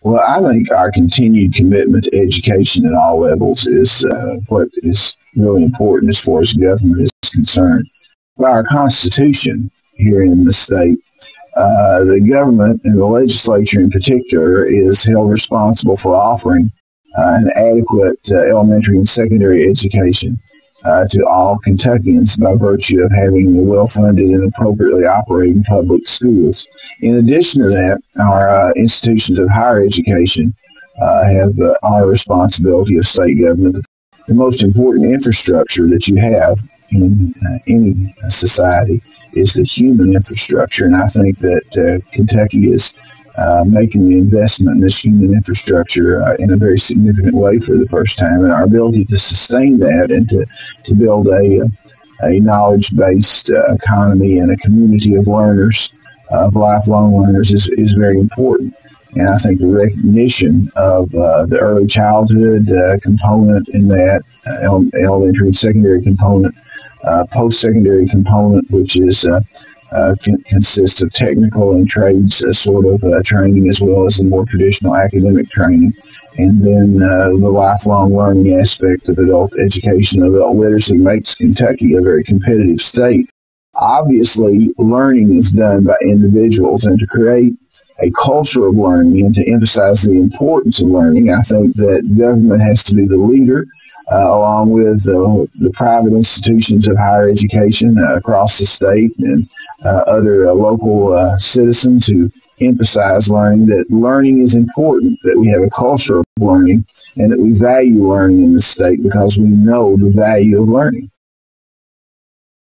Well, I think our continued commitment to education at all levels is what is really important as far as government is concerned. By our Constitution here in the state, the government and the legislature in particular is held responsible for offering an adequate elementary and secondary education to all Kentuckians by virtue of having well-funded and appropriately operating public schools. In addition to that, our institutions of higher education have our responsibility of state government. The most important infrastructure that you have in any society is the human infrastructure, and I think that Kentucky is making the investment in this human infrastructure in a very significant way for the first time, and our ability to sustain that and to build a knowledge-based economy and a community of learners, of lifelong learners, is very important. And I think the recognition of the early childhood component in that, elementary and secondary component, post-secondary component, which is consists of technical and trades sort of training, as well as the more traditional academic training, and then the lifelong learning aspect of adult education and adult literacy makes Kentucky a very competitive state. Obviously, learning is done by individuals, and to create a culture of learning and to emphasize the importance of learning, I think that government has to be the leader, along with the private institutions of higher education across the state and other local citizens who emphasize learning, that learning is important, that we have a culture of learning, and that we value learning in the state because we know the value of learning.